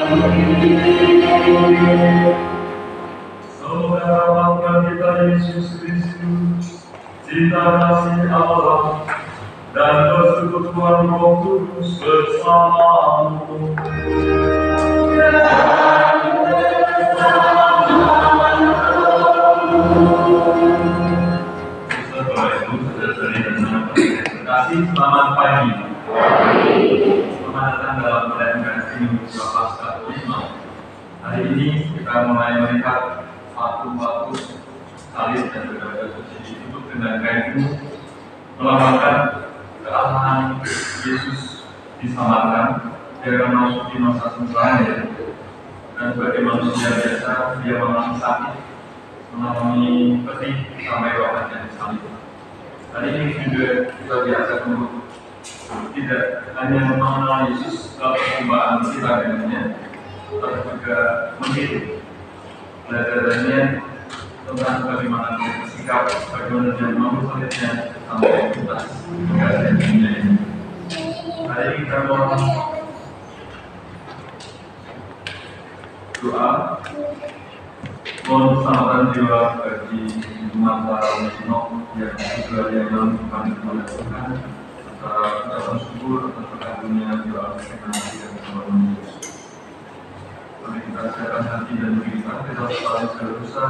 Semoga Bapa kita Yesus Kristus, cinta kasih Allah, dan persekutuan Roh Kudus bersamamu. Selamat pagi. Selamat datang dalam perayaan Minggu Pasca Kelima. Hari ini kita mulai melihat waktu salib dan berbagai posisi duduk dengan kayu melambangkan kealahan Yesus diselamatkan dari memasuki masa sengsara, dan sebagai manusia biasa dia mengalami sakit, mengalami pedih sampai wafatnya disalib. Hari ini juga kita diajak untuk tidak hanya mengenal Yesus dalam perjumpaan kita dengannya, tapi juga menghidup belajar darinya tentang bagaimana dia bersikap, bagaimana dia mampu salibnya sampai tuntas hingga dunia ini. Hari ini kita mau doa mohon keselamatan jiwa bagi umat para Muslim yang juga yang kami melakukan antara ucapan syukur atas berkabulnya doa dan Yesus. Mari kita siapkan hati dan diri kita saling berdosa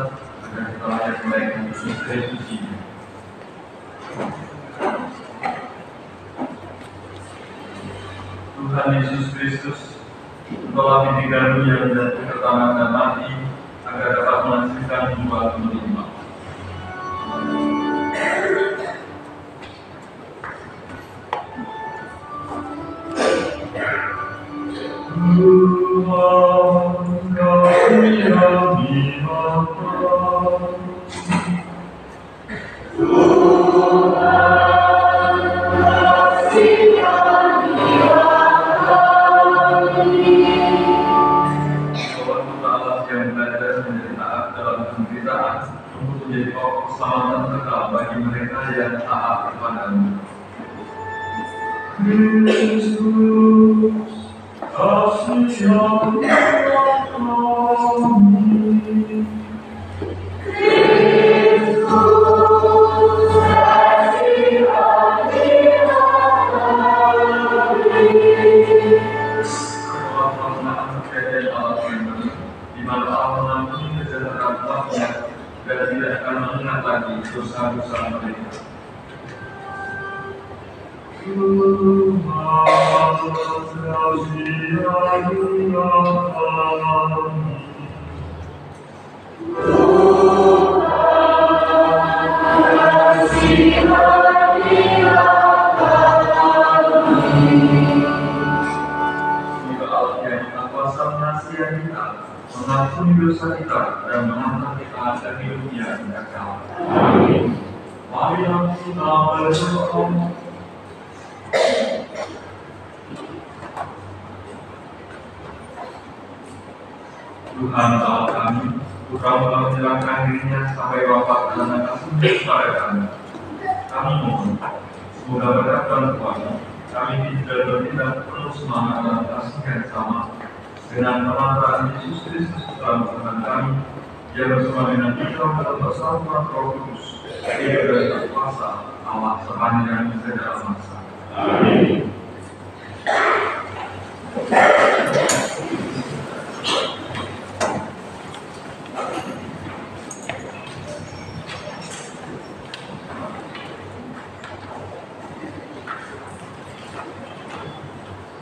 agar kita layak melayani Yesus Kristus ini. Tuhan Yesus Kristus, Engkaulah binti kami yang jatuh pertama dan mati agar dapat menghasilkan buah melimpah. Tuhan kasih kami Bapa, menjadi pokok keselamatan kekal bagi mereka yang taat kepadamu. Kristus, kasih kami. Dan tidak akan mengingat lagi dosa-dosa mereka. Tuhan mengampuni dosa kita dan mengantar kita ke hidup yang kekal. Amin. Mari kita berdoa. Tuhan Allah kami, Engkau telah menyerahkan dirinya sampai wafat dan kasih kepada kami. Kami mohon, semoga berkat bantuan kami tidak bertindak terus semangat dan kasih yang sama dengan perantaraan Yesus Kristus dalam Tuhan kami, yang bersama dengan kita dalam persatuan Roh Kudus, hidup dan berkuasa Allah sepanjang segala masa. Amin.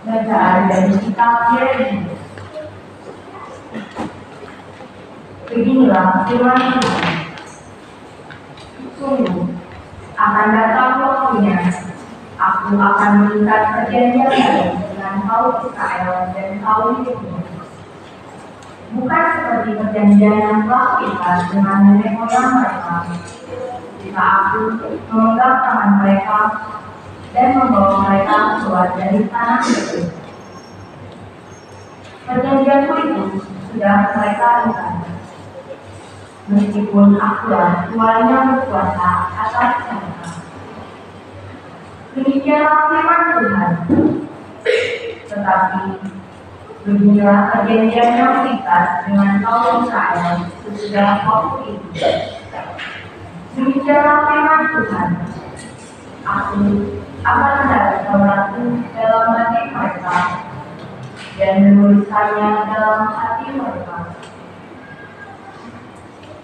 Bacaan dari kitab Yeremia. Beginilah firman Tuhan. Sungguh akan datang waktunya, aku akan mengikat perjanjian dengan kaum Israel dan kaum Yehuda. Bukan seperti perjanjian yang telah diikat dengan nenek moyang mereka, jika aku memegang tangan mereka dan membawa mereka keluar dari tanah itu. Perjanjianku itu sudah mereka ikat. Meskipun akulah Tuhannya berkuasa atas mereka. Demikianlah firman Tuhan. Tetapi Beginilah perjanjian yang terikat dengan kaum Israel sesudah waktu itu. Demikianlah firman Tuhan. Aku akan menaruh Tauratku dalam hati mereka dan menuliskannya dalam hati mereka.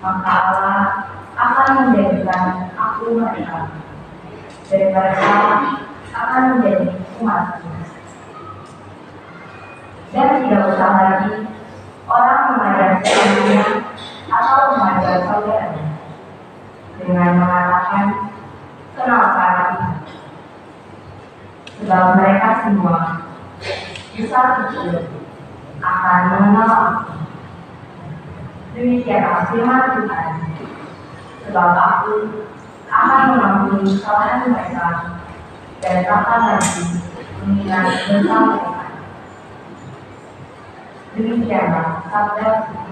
Maka Allah akan menjadikan aku mereka, dan mereka akan menjadi umatku. Dan tidak usah lagi orang mengajar saudaranya atau mengajar saudaranya dengan mengatakan kenalkan Tuhan, sebab mereka semua besar kecil akan mengenal aku. Demikianlah firman Tuhan, sebab aku akan mengampuni kesalahan mereka dan takkan lagi mengingat dosa mereka. Demikianlah sabda Tuhan.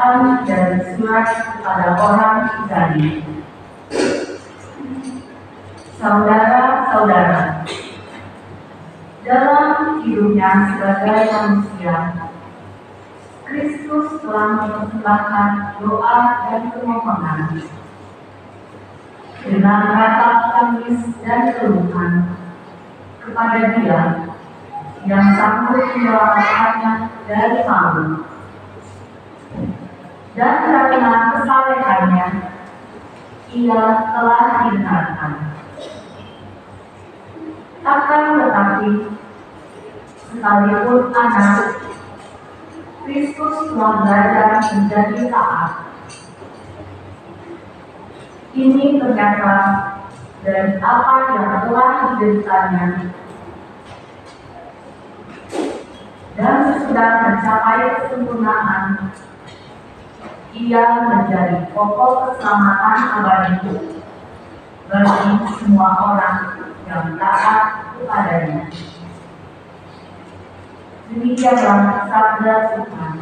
Bacaan dari surat kepada orang Ibrani. Saudara-saudara, dalam hidupnya sebagai manusia, Kristus telah mempersembahkan doa dan permohonan dengan rata tangis dan keluhan kepada Dia yang sanggup menyelamatkannya dari maut. Dan karena kesalehannya, Ia telah didengarkan. Akan tetapi, sekalipun anak, Kristus telah belajar menjadi taat. Ini ternyata dari apa yang telah dideritanya, dan sesudah mencapai kesempurnaan, Ia menjadi pokok keselamatan abadi bagi semua orang yang taat kepadanya. Demikianlah sabda Tuhan.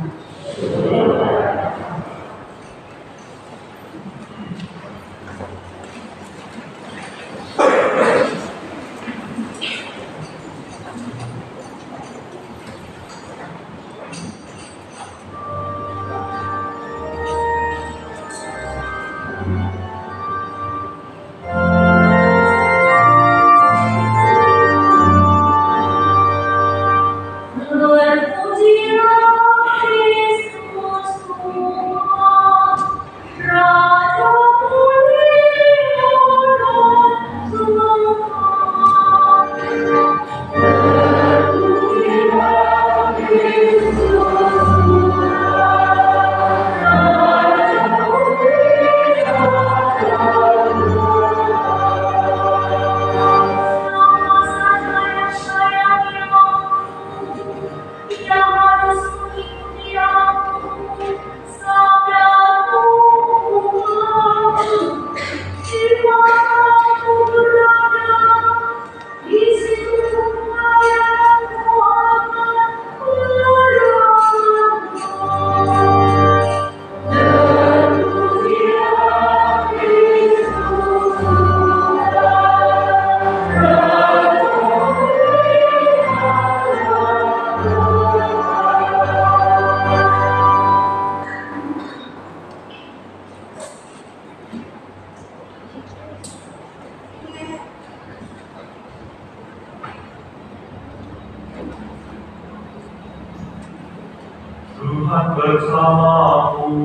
Tuhan bersamamu.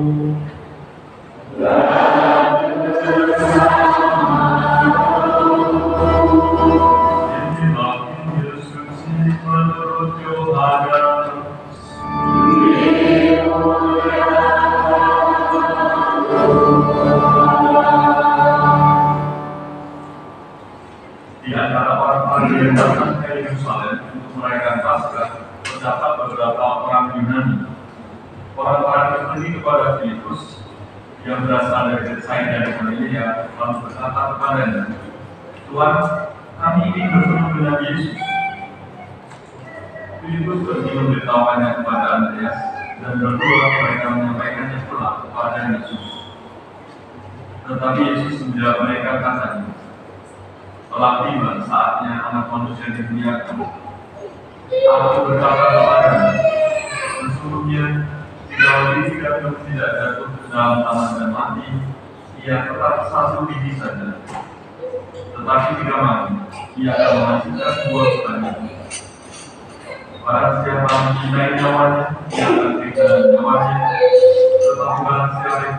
Inilah Injil suci menurut Yohanes. Di antara orang-orang yang datang ke Yerusalem untuk merayakan Paskah, terdapat beberapa orang Yunani. Orang-orang terpergi kepada Filipus yang berasal dari Betsaida dan Galilea, lalu berkata kepadanya, Tuhan, kami ingin bertemu dengan Yesus. Filipus pergi memberitahukannya kepada Andreas, dan berdua mereka menyampaikannya pula kepada Yesus. Tetapi Yesus menjawab mereka katanya, telah tiba saatnya Anak Manusia dimuliakan. Aku berkata kepadamu, sesungguhnya jika tidak jatuh ke dalam tanah dan mati, ia tetap satu biji saja. Tetapi jika mati, ia akan menghasilkan buah sebanyak. Barang siapa mencintai nyawanya, ia akan kehilangan nyawanya. Tetapi barang siapa yang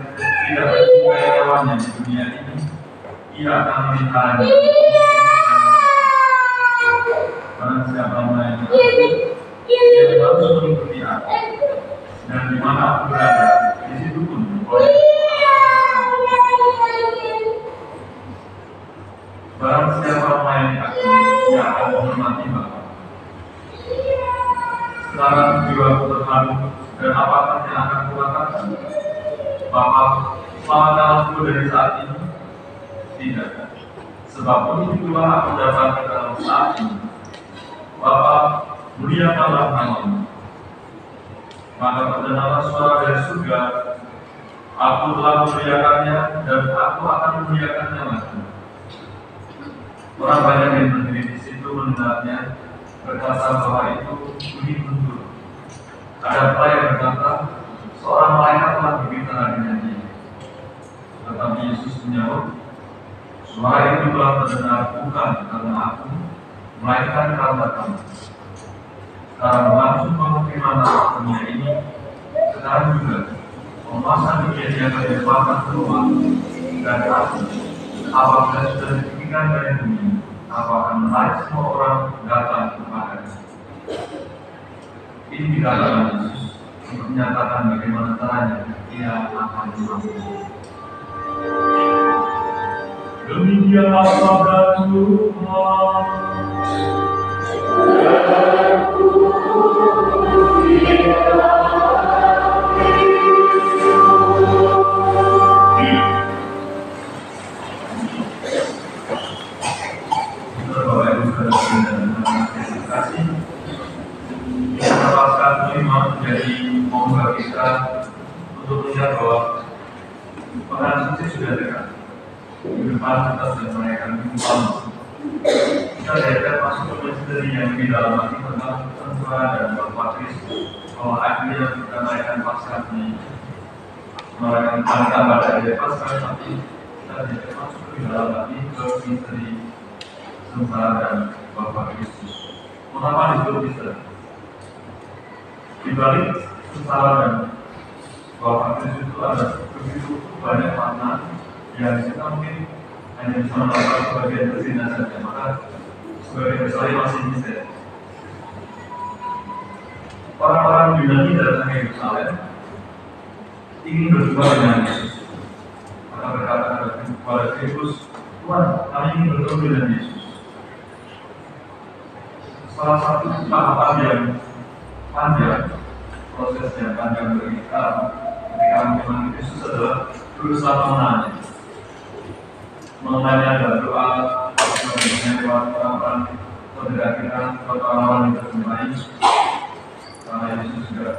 tidak mencintai nyawanya di dunia ini, ia akan meliharanya. Barang siapa melayani aku, ia harus mengikuti aku. Dan di mana aku berada, di situ pun oleh barang siapa melayani aku, ia akan menghormati Bapa. Sekarang jiwaku terharu, dan apakah yang akan kukatakan? Bapa, selamatkan aku dari saat ini? Tidak, sebab begitulah aku dapat dalam saat ini. Bapa, muliakanlah namamu. Maka terdengarlah suara dari surga, Aku telah memuliakannya dan aku akan memuliakannya lagi. Orang banyak yang berdiri di situ mendengarnya berkata bahwa itu bunyi guntur. Ada pula yang berkata, seorang malaikat telah berbicara dengan dia. Tetapi Yesus menjawab, suara itu telah terdengar bukan karena aku, melainkan karena kamu. Sekarang langsung pengiriman dunia ini, sekarang juga memasang dunia dia kehidupan keluar dan aku, apabila sudah ditinggikan dari bumi, aku akan menarik semua orang datang kepadanya. Ini dikatakan Yesus untuk menyatakan bagaimana caranya ia akan mampu. Demikianlah sabda Tuhan. Menjadi momen kita untuk melihat bahwa pengenalan suci sudah dekat. Di depan kita sudah menaikkan minggu malam. Kita lihat masuk ke misteri yang lebih dalam lagi tentang sentuhan dan Bapak Kristus. Bahwa akhirnya kita menaikkan pasca di menaikkan tanda pada hari pasca, tapi kita lihat masuk ke dalam lagi ke misteri sentuhan dan Bapak Kristus. Mengapa disebut misteri? Di balik kesalahan Bapak Kristus itu ada begitu banyak makna yang kita mungkin hanya bisa menangkap sebagian kecilnya saja, maka sebagian besarnya masih misteri. Orang-orang Yunani datang ke Yerusalem ingin berjumpa dengan Yesus. Maka berkata kepada Kristus, Tuhan, kami ingin bertemu dengan Yesus. Salah satu tahapan yang panjang, proses yang panjang bagi kita ketika mengenal Yesus adalah berusaha mengenalnya dalam doa, mengenalnya lewat orang-orang terdekat kita, orang-orang yang terjemahi. Karena Yesus juga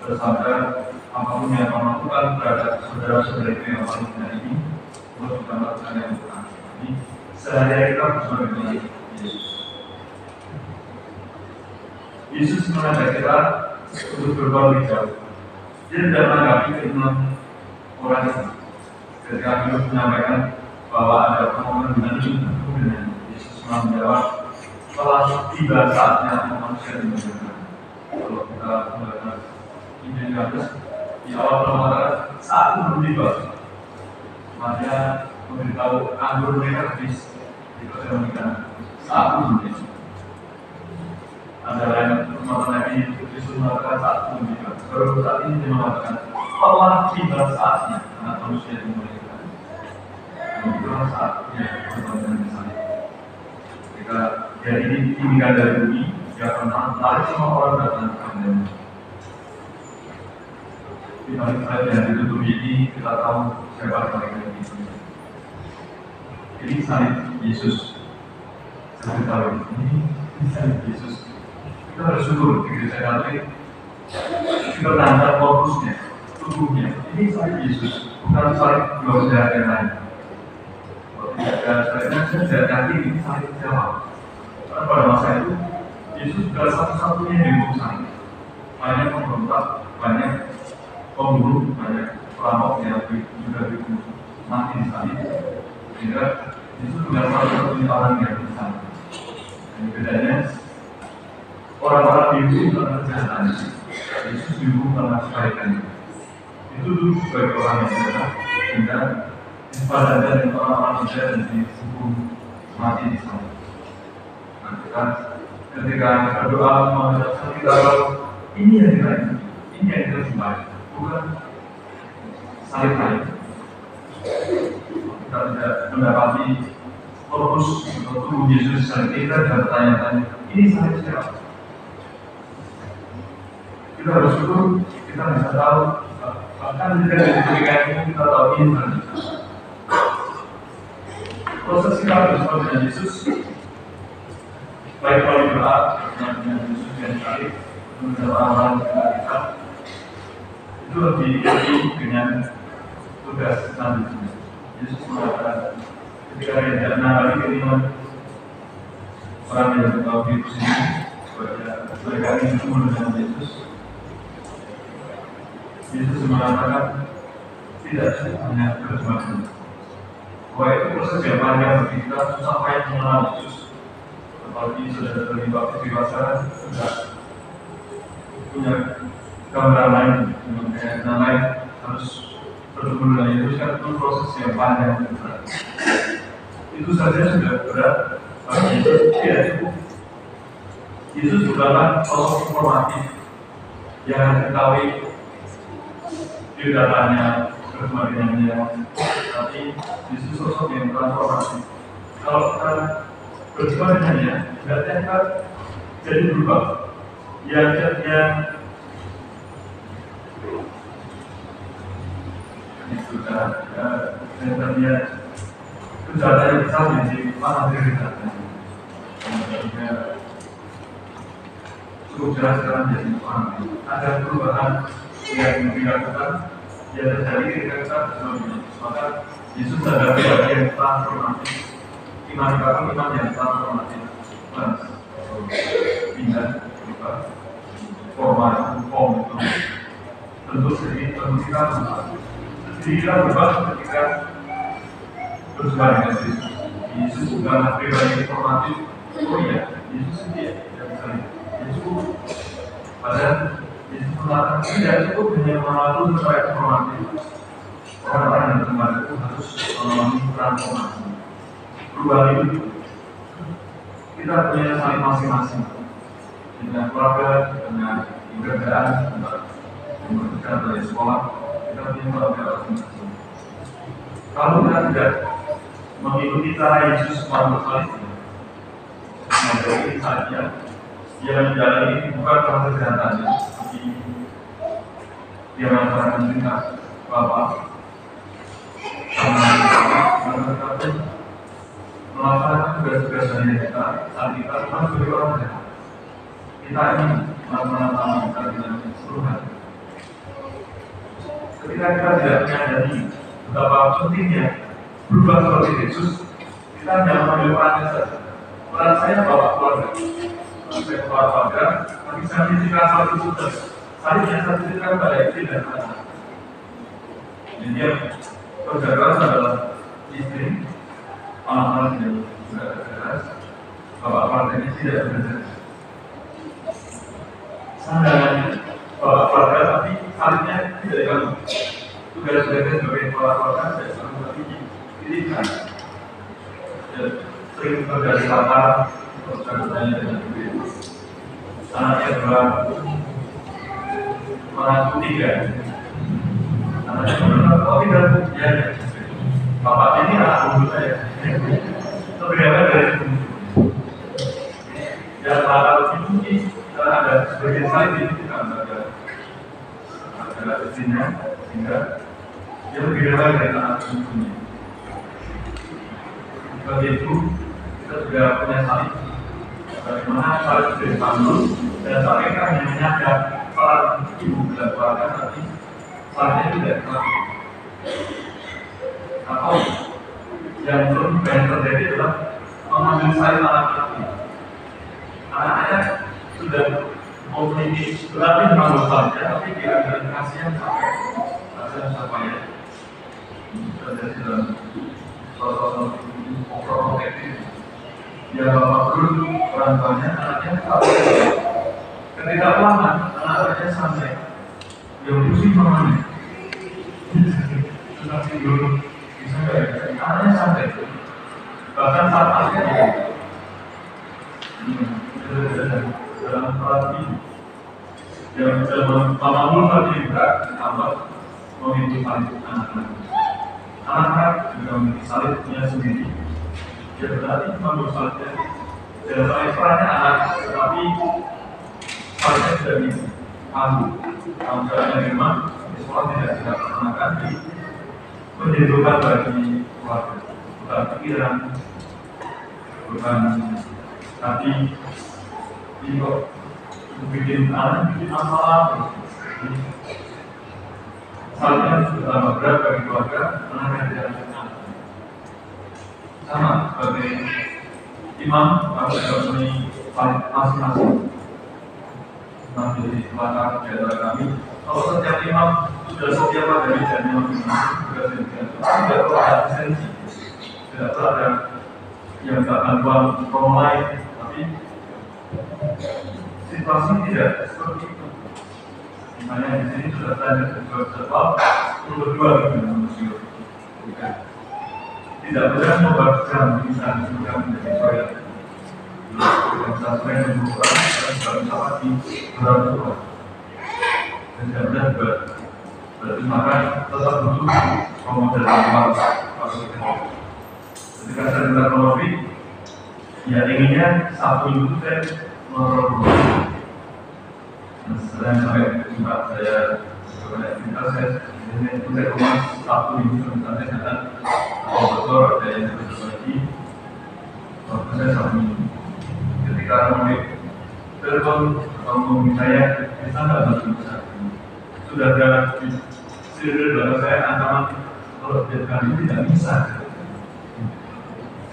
bersabda, apapun yang kamu lakukan terhadap saudara-saudara itu yang paling hina ini, untuk kita lakukan yang bukan. Jadi sehari-hari kita bersama dengan Yesus. Yesus mengajak kita untuk berbuat jauh. Dia tidak menanggapi keinginan orang itu. Ketika Yesus menyampaikan bahwa ada permohonan dengan Yesus menjawab, telah tiba saatnya manusia dimuliakan. Kalau kita melihat Injil Yohanes di awal mengatakan saat itu belum tiba. Maria memberitahu anggur mereka habis di perjalanan saat itu belum tiba. Ada lain kemampuan Nabi Yesus mengatakan saat itu juga. Baru saat ini dia mengatakan telah tiba saatnya anak manusia dimuliakan. Itulah saatnya perbuatan besar. Jika dia ini ditinggalkan dari bumi, dia akan menarik semua orang datang kepadanya. Di balik ayat yang ditutup ini kita tahu siapa mereka itu. Ini salib Yesus. Saya tahu ini salib Yesus. Kita bersyukur di gereja Katolik kita menangkap fokusnya, tubuhnya. Ini salib Yesus, bukan salib dua jahat yang lain. Kalau tidak ada salibnya, saya tidak yakin ini salib siapa. Karena pada masa itu Yesus adalah satu-satunya yang dihukum salib. Banyak pemberontak, banyak pembunuh, banyak perampok yang juga dihukum mati di salib. Sehingga Yesus adalah satu-satunya orang yang disalib. Dan bedanya orang-orang dihukum karena kejahatannya, Yesus dihukum karena kebaikannya. Itu dulu sebagai orang yang jahat, sehingga disepadankan dengan orang-orang jahat dan dihukum mati di sana. Nah, kita ketika berdoa mengucapkan kita ini yang kita inginkan, ini yang kita sembah, bukan salib lain. Kita tidak mendapati fokus untuk tubuh Yesus salib, kita tidak bertanya-tanya, ini salib siapa? Kita bersyukur, kita bisa tahu, bahkan ketika diberikan itu kita tahu ini salib. Proses kita bersama dengan Yesus, baik kalau doa dengan Yesus yang salib, dengan orang-orang yang kita, itu itu diikuti dengan tugas selanjutnya. Yesus mengatakan ketika dia tidak menangani keinginan orang yang tahu Yesus ini, mereka ingin bertemu dengan Yesus. Yesus mengatakan tidak hanya berjemaah, bahwa itu proses yang panjang bagi kita, susah payah mengenal Yesus. Apalagi sudah terlibat dewasa, sudah punya gambaran lain, dengan lain harus bertemu dengan Yesus, kan itu proses yang panjang dan berat. Itu saja sudah berat bagi Yesus, tidak cukup. Yesus bukanlah sosok informatif yang diketahui datanya, kepribadiannya, tapi Yesus sosok yang transformasi. Kalau kita berjumpa dengannya, berarti kita jadi berubah. Yang itu kan, sebenarnya kejahatan yang besar di mana kejahatan. Cukup jelas sekarang jadi orang. Ada perubahan yang dilakukan, yang terjadi ketika kita bersama Yesus. Maka Yesus adalah pribadi yang transformatif. Iman yang transformatif. Pindah, berubah, form itu. Tentu kita berubah. Jadi kita berubah ketika bersama dengan Yesus. Yesus bukanlah pribadi informatif. Oh iya, Yesus dia yang bisa. Yesus padahal Yesus mengatakan tidak cukup hanya mengatur secara informatif. Orang-orang yang beriman itu harus mengalami transformasi. Perubahan itu kita punya saling masing-masing dengan keluarga, dengan pekerjaan, dengan dari sekolah, kita punya keluarga masing-masing. Kalau kita tidak mengikuti cara Yesus melalui salibnya, menjadi saja yang menjalani bukan karena kesehatannya, tapi dia merasakan cinta Bapa sama kita melaksanakan tugas-tugas dari kita saat kita memang sebagai orang sehat. Kita ingin melaksanakan kita dengan seluruh hati. Ketika kita tidak menyadari betapa pentingnya berubah seperti Yesus, kita hanya mengambil perannya saja. Peran saya bapak keluarga. Saya keluarga, tapi sertifikat satu tugas. Saya sertifikat pada istri dan anak. Jadi yang kerja keras adalah istri, anak-anak yang sudah keras, bapak keluarga ini tidak bekerja. Sandarannya bapak keluarga, tapi salibnya tidak diganggu. Tugas-tugasnya sebagai kepala keluarga tidak selalu tapi dipilihkan. Sering bekerja di kantor, bekerjanya dengan duit. Anaknya dua, menantu tiga. Anaknya benar, oh tidak, ya. Bapak ini anak bumbu saya. Berbeda dari bumbu. Ya, kalau dicuci, karena ada sebagian salib ini kita ada istrinya, sehingga dia berbeda dari anak bumbunya. Seperti itu, kita sudah punya salib. Bagaimana salib dari Paulus dan salib hanya menyadap para ibu dan keluarga, tapi salibnya tidak terlalu. Atau yang terjadi adalah mengambil salib anak-anak. Anak-anak sudah memiliki berarti mengambil salibnya, tapi dia ada kasihan sampai ya. Terjadi dalam sosok protektif. Dia bapak dulu orang tuanya, anaknya tahu. Ketika lama, anak-anaknya santai. Dia pusing mamanya. Tetapi dulu bisa nggak ya? Anaknya santai. Bahkan saat akhirnya dalam pelatih yang lama dulu tadi berat tambah memiliki salib anak-anak. Anak-anak juga memiliki salibnya sendiri. Ya berarti menurut salibnya tidak salib perannya anak, tetapi salibnya tidak bisa ambil. Kalau misalnya di rumah, di sekolah tidak dilaksanakan di menjadikan bagi keluarga, bukan pikiran, bukan tapi ini kok bikin anak, bikin masalah. Salahnya terutama berat bagi keluarga anak yang tidak kenal. Sama sebagai imam, kami juga punya masing-masing. Imam jadi pelakar di antara kami. Kalau setiap imam sudah setia pada janji masing-masing, juga tidak perlu ada absensi, tidak perlu ada yang tak bantuan orang lain, tapi situasi tidak seperti itu. Misalnya di sini sudah tanya sebuah jadwal berdua dengan manusia. Tidak boleh membagikan misalnya juga menjadi soal. Yang satu yang membuat dan baru dapat di dalam Tuhan. Dan tidak boleh berarti maka tetap butuh pemodal awal. Ketika saya dengar Robi, ya inginnya satu itu saya menurut saya sampai jumpa saya sebagai aktivitas saya itu saya rumah satu minggu misalnya dengan betul ada yang berbagi waktu saya satu minggu ketika mulai telepon atau menghubungi saya bisa nggak bisa sudah ada serius dalam saya ancaman kalau tiap kali ini tidak bisa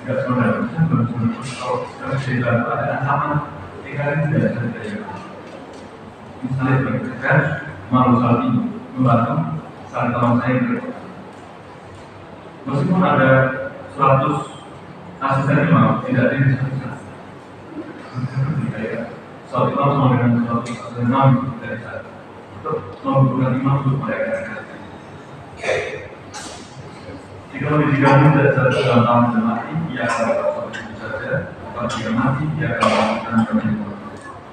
tidak sebenarnya kalau cerita ada ancaman tiga kali tidak ada. Misalnya berkaitan malu saat ini membantu saat kawan saya bekerja. Meskipun ada 100 asisten imam, tidak ada yang bisa. Soal imam sama dengan 100 asisten imam dari saya. Untuk membutuhkan imam untuk mereka. Jika lebih digabung dari satu dalam tahun mati, ia akan dapat seperti saja. Kalau jika mati, ia akan melakukan kemampuan.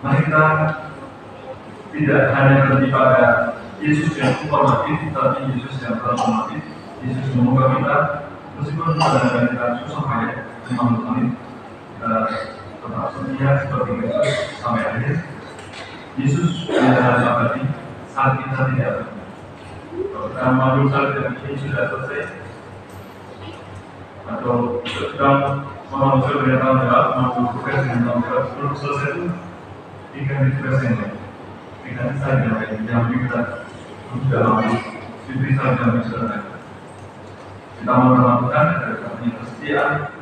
Mari kita tidak hanya berhenti pada Yesus yang informatif, tapi Yesus yang transformatif. Yesus membuka kita, meskipun kadang-kadang kita susah payah memahami, kita tetap setia seperti Yesus sampai akhir. Yesus tidak abadi saat kita tidak abadi. Kalau kita maju saat ini sudah selesai, atau sedang menuju dari tahun depan, menuju tugas dengan tahun depan, belum selesai itu, ikan tugas yang lain. Ikan saja yang kita sudah mampu, diberi saja misalnya. Kita melakukan dari kesetiaan,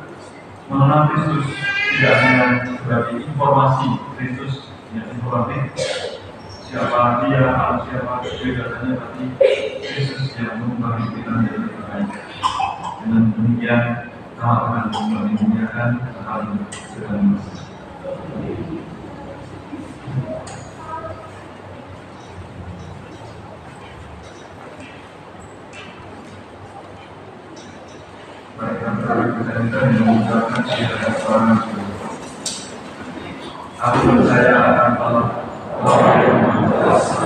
mengenal Kristus tidak hanya sebagai informasi Kristus yang informatif, siapa dia, siapa kebebasannya, tapi Kristus yang mengubah kita menjadi lebih baik. Dengan demikian, kita akan memuliakan hal ini dengan aku percaya akan Allah yang Maha Kuasa.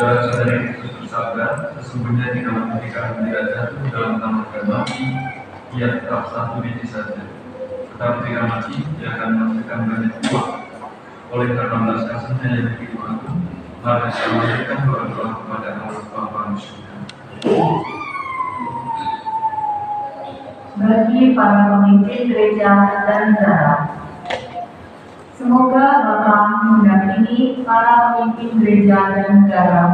Saudara-saudari Kristus bersabda, sesungguhnya di dalam pernikahan tidak jatuh dalam tanah dan mati, ia tetap satu biji saja. Tetapi jika mati, ia akan menghasilkan banyak buah. Oleh karena belas kasihnya yang begitu agung, mari kita memberikan doa-doa kepada Allah Bapa di surga. Bagi para pemimpin gereja dan negara, semoga Bapa mendampingi para pemimpin gereja dan negara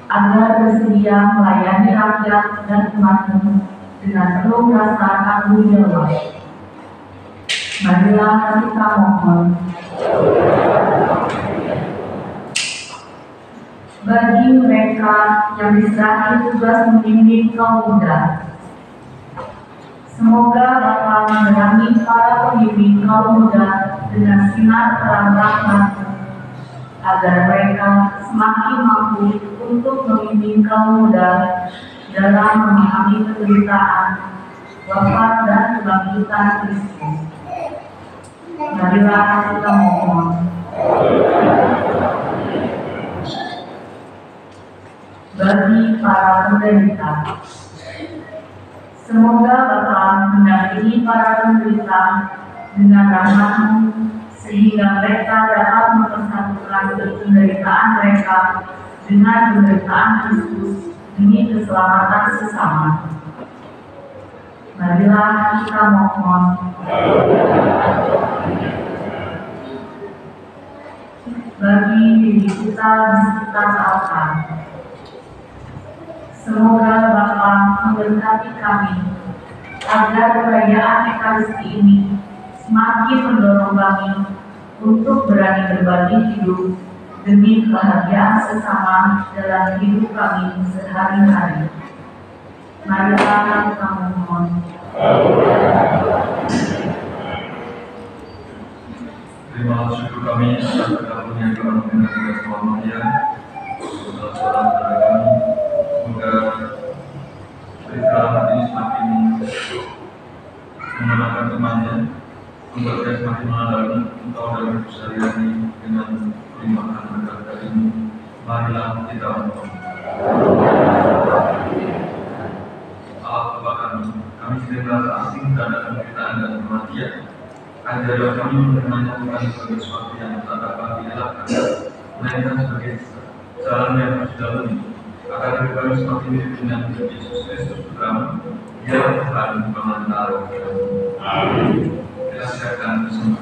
agar bersedia melayani rakyat dan umatmu dengan penuh rasa tanggung jawab. Marilah kita mohon. Bagi mereka yang diserahi tugas memimpin kaum muda, semoga Bapa menerangi para pemimpin kaum muda dengan sinar terang rahmat, agar mereka semakin mampu untuk memimpin kaum muda dalam memahami penderitaan wafat dan kebangkitan Kristus. Marilah kita mohon. Bagi para penderita, semoga Bapa mendampingi para penderita dengan rahmat-Mu sehingga mereka dapat mempersatukan penderitaan mereka dengan penderitaan Kristus demi keselamatan sesama. Marilah kita mohon. Bagi diri kita di sekitar altar, semoga Bapa memberkati kami agar perayaan Ekaristi ini semakin mendorong kami untuk berani berbagi hidup demi kebahagiaan sesama dalam hidup kami sehari-hari. Marilah kita mohon. Terima syukur kami atas karunia Tuhan dengan Tuhan Maria, saudara saudara kami. Semoga berita ini semakin mengenalkan temannya, membuat kita semakin mengenal Engkau dalam keseharian dengan perlimpahan berkat ini. Marilah kita mohon. Allah Bapa kami sering merasa asing terhadap penderitaan dan kematian. Ajarlah kami menerimanya bukan sebagai sesuatu yang tak dapat dielakkan, melainkan sebagai jalan yang harus dilalui. Agar hidup kami semakin mirip dengan Yesus Kristus Putra-Mu, Dia Tuhan pengantar kami. Amin. Kita silakan bersama.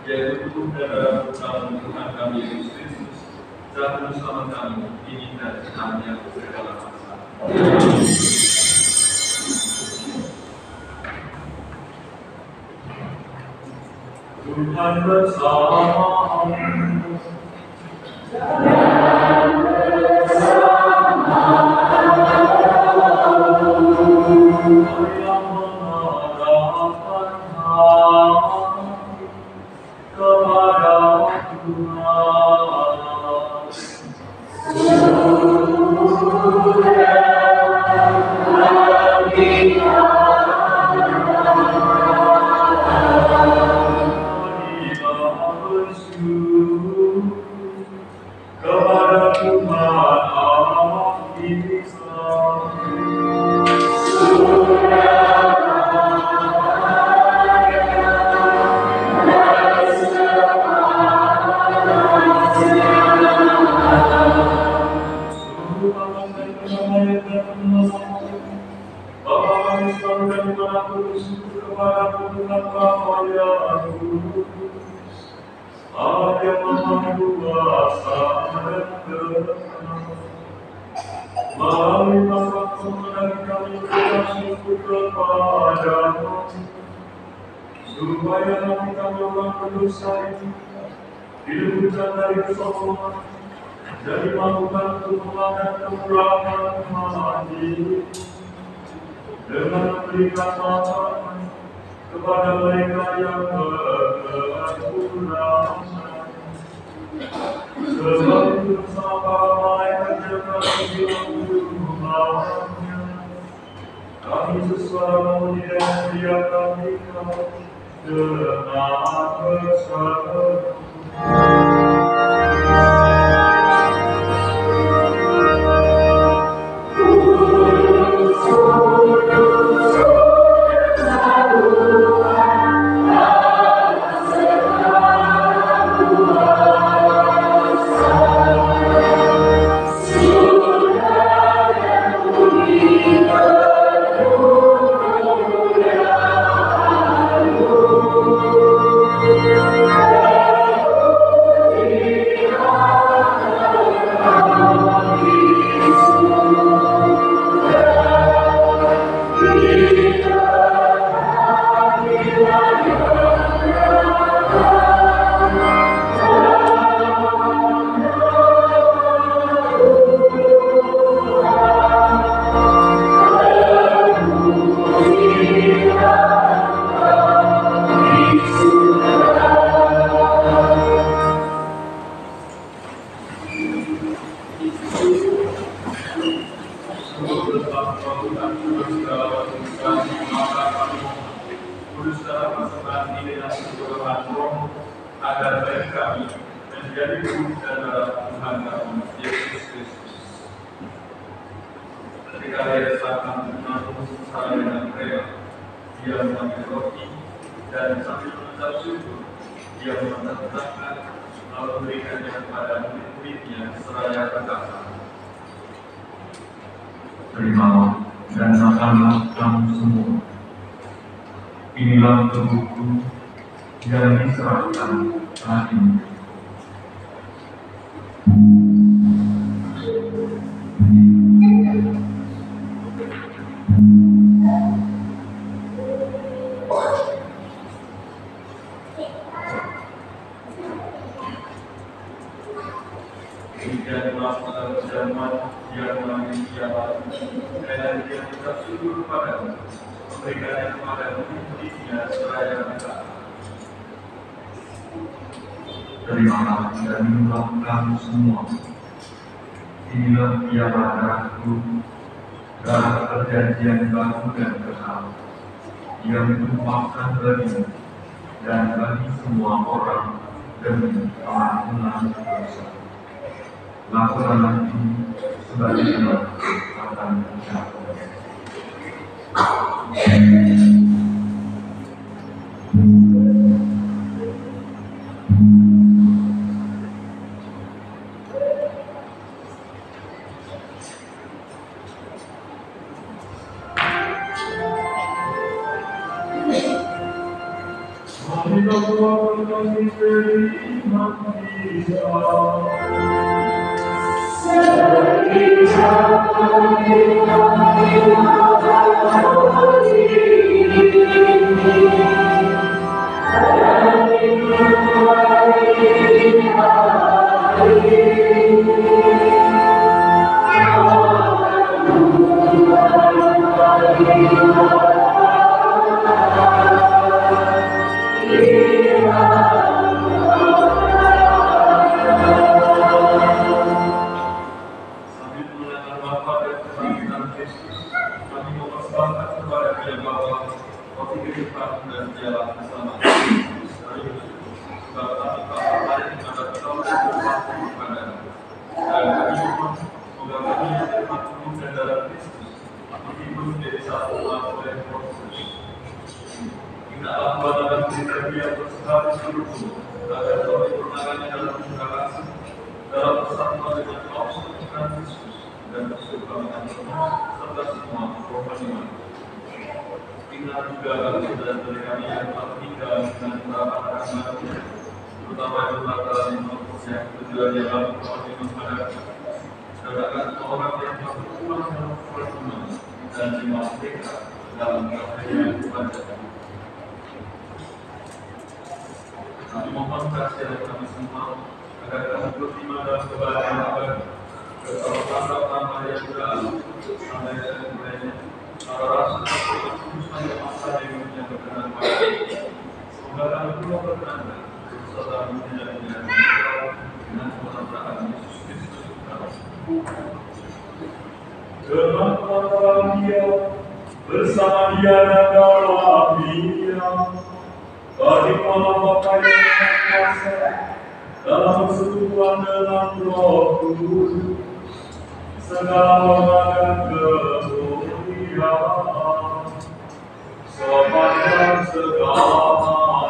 yaitu tubuh dan darah putra Tuhan kami Yesus Kristus, Juru Selamat kami, ini dan senangnya segala masa. Tuhan bersamamu. Supaya kami orang berdosa ini diluputkan dari kesombongan dan dimampukan untuk melakukan kemurahan hati dengan memberikan makan kepada mereka yang berkekurangan. Sebab itu bersama para malaikat yang kami jumlahnya, kami sesuara memuji dan memuliakan Engkau dengan berseru. Agar baik kami menjadi tubuh dan darah Tuhan kami Yesus Kristus. Ketika dia datang menanggung secara dengan rela, dia mengambil roti dan sambil mengucap syukur, dia menetapkan lalu berikannya kepada murid-muridnya seraya berkata, "Terimalah dan makanlah kamu semua. Inilah tubuhku yang diserahkan bagimu." Kemudian melakukan perjamuan, dia mengambil piala dan dia mengucap syukur kepadamu, memberikannya kepada murid-muridnya seraya berkata, "Terimalah dan minumlah kamu semua. Inilah piala darahku, darah perjanjian baru dan kekal, yang ditumpahkan bagimu dan bagi semua orang demi pengampunan dosa. Lakukanlah ini sebagai tanda akan ucapan." kita doakan diberi iman kita. Kami mohon kasih dari kami semua agar kami beriman dalam kebahagiaan bersama-sama yang berlalu sampai dan mulainya para rasa kekudusan yang masa yang berkenan pada semoga kami semua berkenan serta menjadi dengan kemuliaan Yesus Kristus. Dengan bahagia bersama Dia dan dalam Dia. Bagi Allah Bapa yang Maha Kuasa, dalam persekutuan dengan Roh Kudus, segala hormat dan kemuliaan sepanjang segala masa.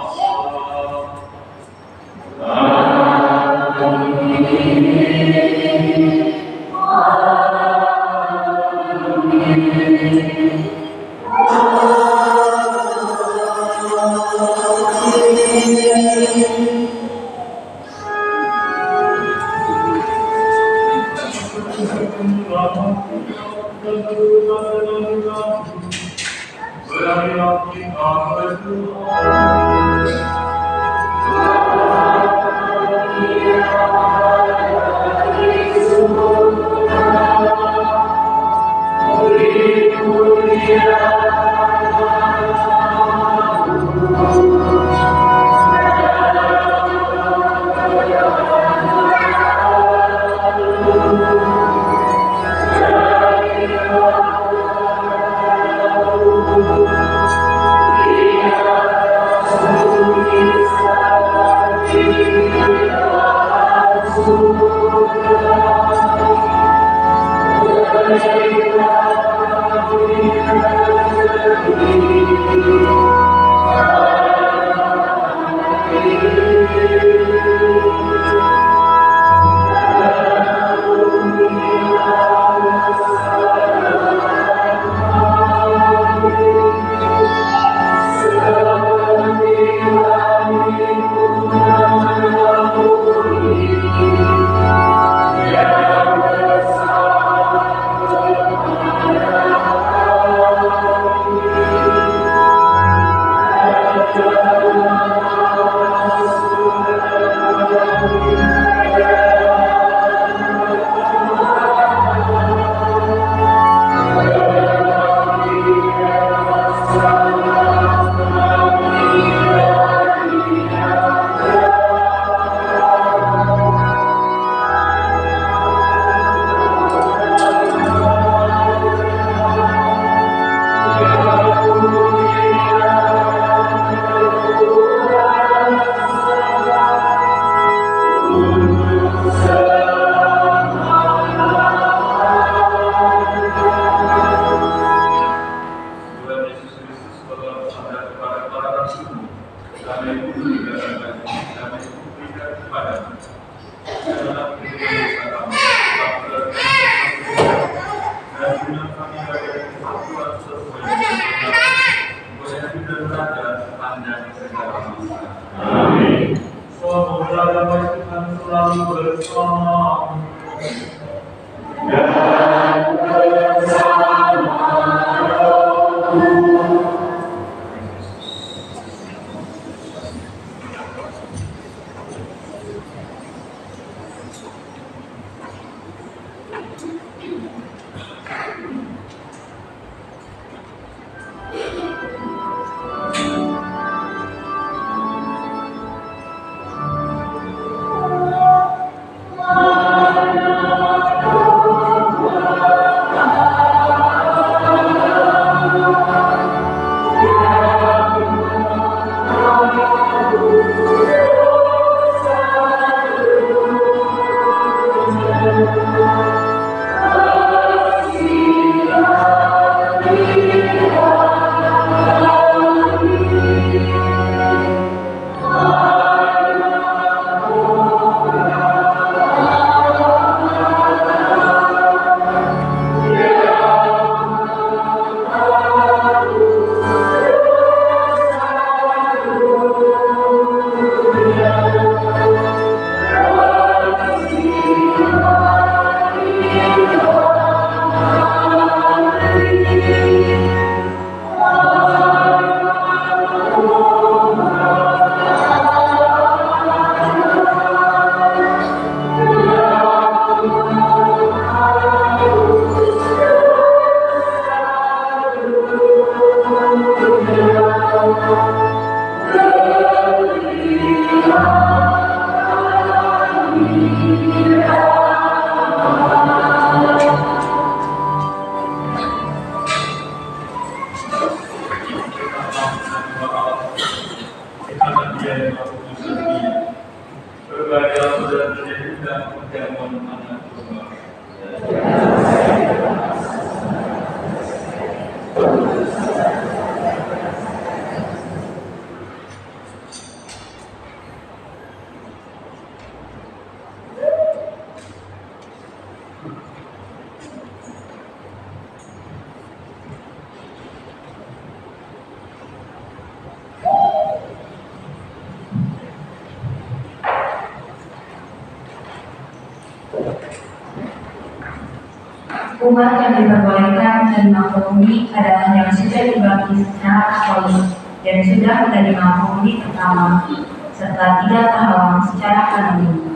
Umat yang diperbolehkan menerima komuni adalah yang sudah dibagi secara katolik dan sudah menerima komuni pertama, serta tidak terhalang secara kanoni.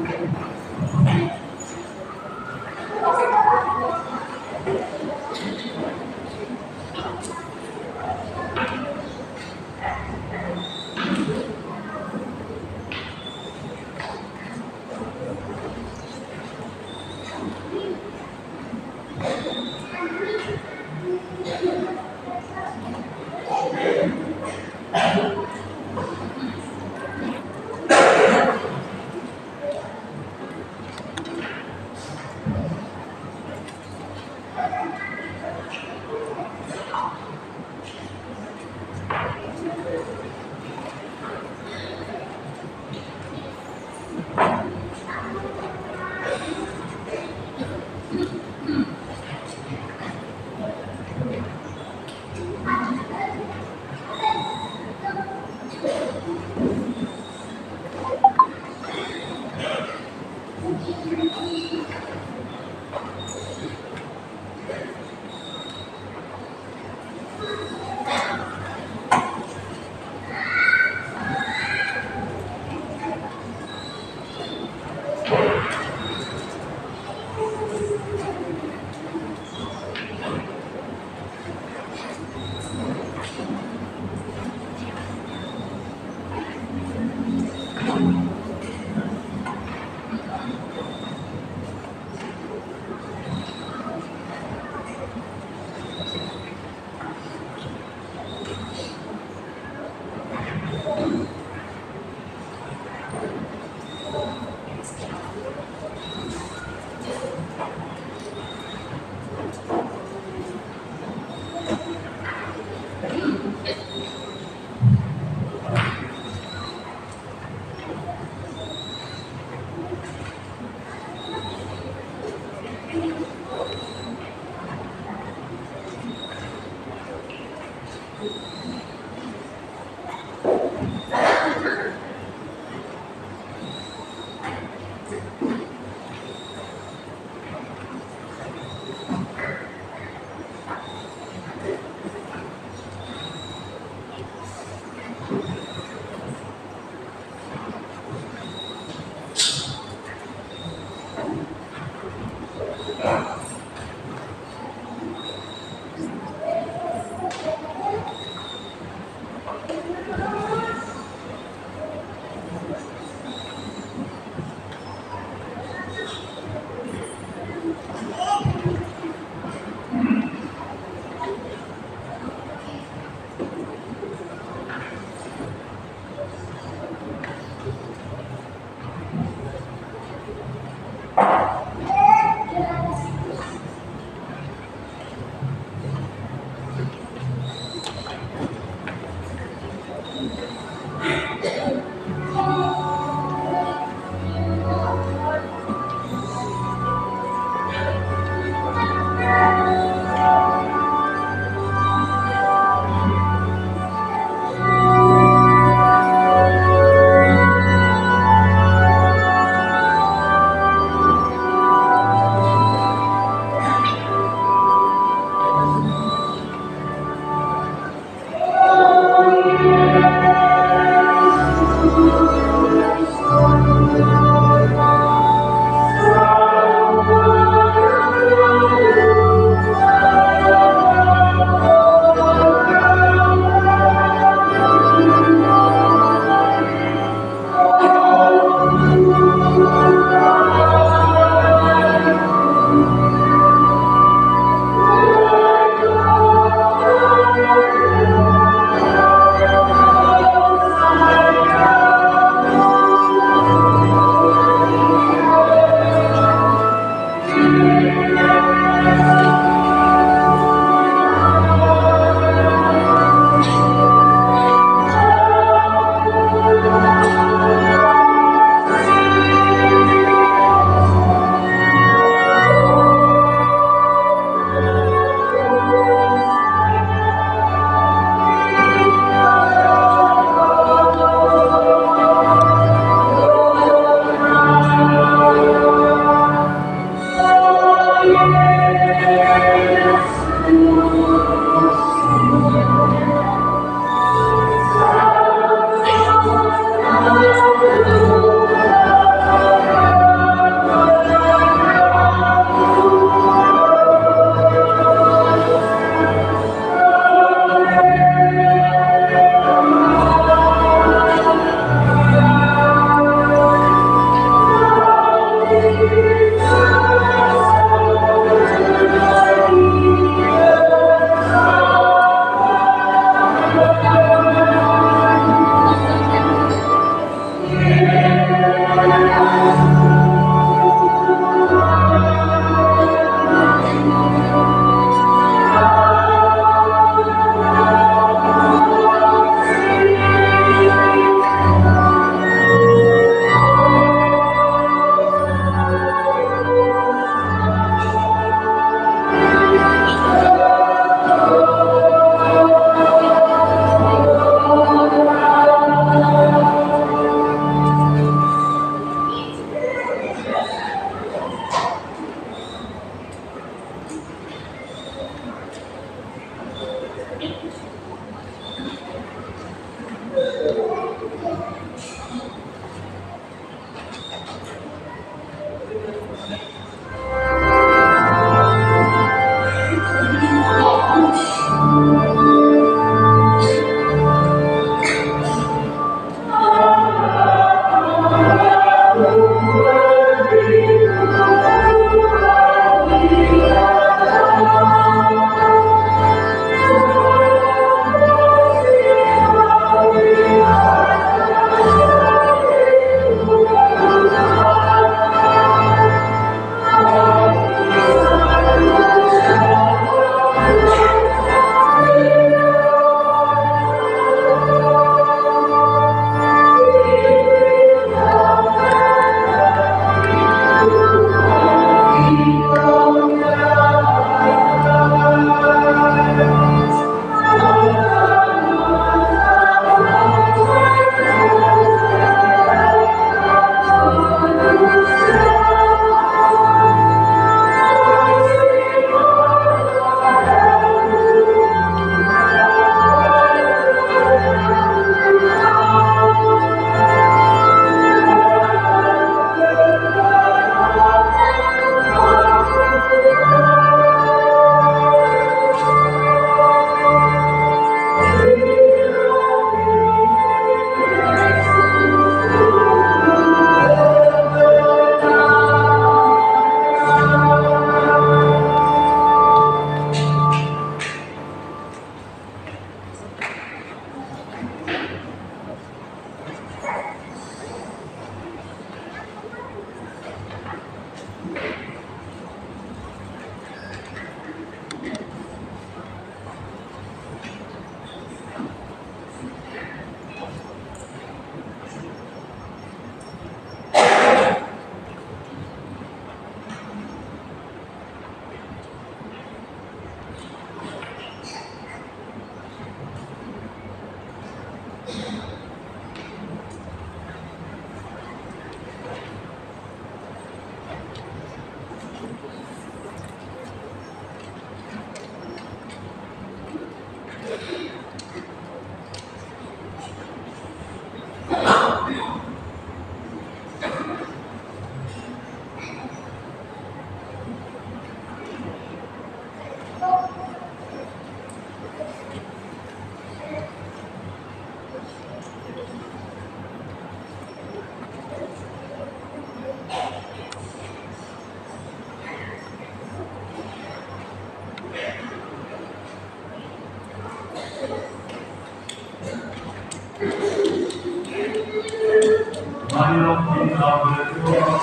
Marilah kita berdoa.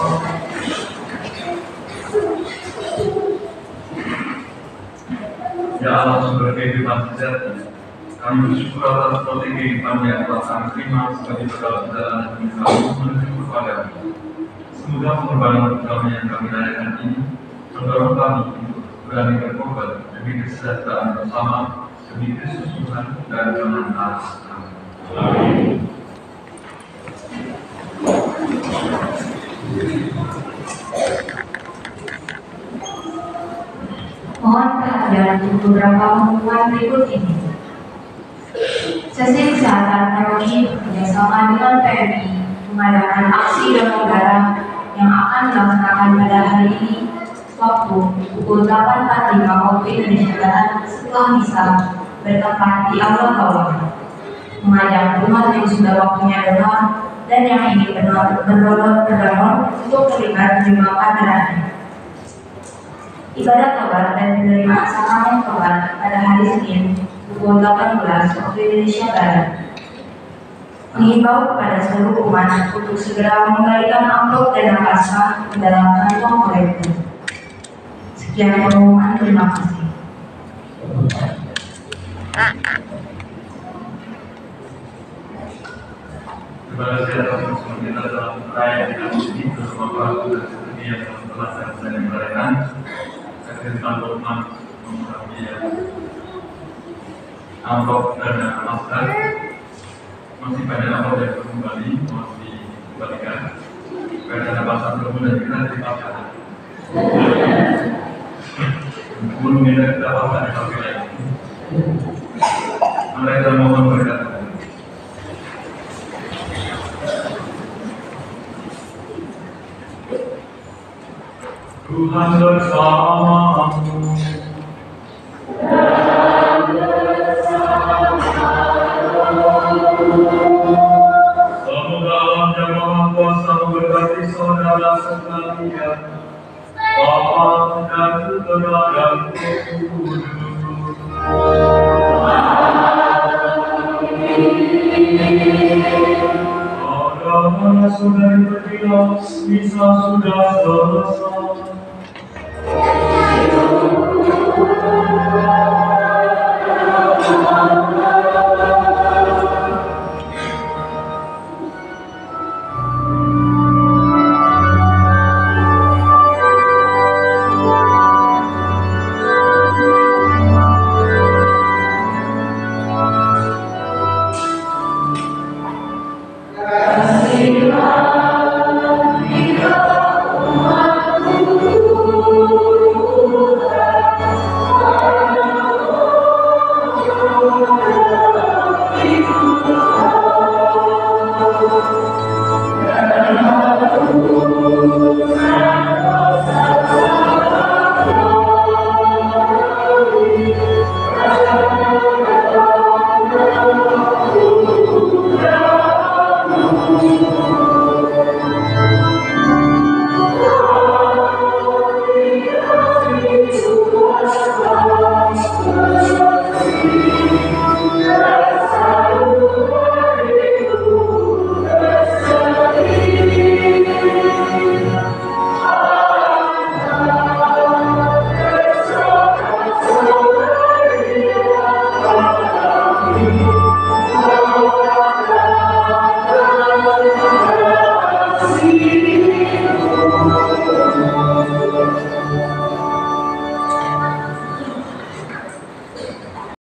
Ya Allah, sumber kehidupan sejati, kami bersyukur atas roti kehidupan yang telah kami terima sebagai bekal perjalanan hidup kami menuju kepadamu. Semoga pengorbanan kami yang kami rayakan ini mendorong kami untuk berani berkorban demi kesejahteraan bersama, demi Kristus Tuhan dan kemenangan kami. Amin. Mohon perhatian untuk beberapa pengumuman berikut ini. Sesi kesehatan teknologi bekerjasama dengan PMI mengadakan aksi donor darah yang akan dilaksanakan pada hari ini waktu pukul 8.45 waktu Indonesia Barat setelah misa bertempat di Aula Bawah. Mengajak umat yang sudah waktunya donor dan yang ingin berdonor untuk terlibat menyumbangkan darahnya. Ibadah tobat dan penerimaan sakramen tobat pada hari Senin pukul 18 waktu Indonesia Barat. Mengimbau kepada seluruh umat untuk segera mengembalikan amplop dana pasrah ke dalam kantong kolektor. Sekian pengumuman, terima kasih. Terima kasih atas persembahan kita dalam perayaan ini bersama pelaku dan seperti yang telah saya berikan. Tentang Lukman mengambil amplop dan masker, masih banyak amplop yang belum kembali, mau dikembalikan. Karena ada pasal belum dan kita dipakai. Belum kita dapat dari kami lagi. Mereka mohon berkat. Tuhan bersamamu. Semoga Allah yang Maha Kuasa memberkati saudara sekalian, Bapa dan Putera dan Roh Kudus. Saudara-saudari berdiam, misa sudah selesai.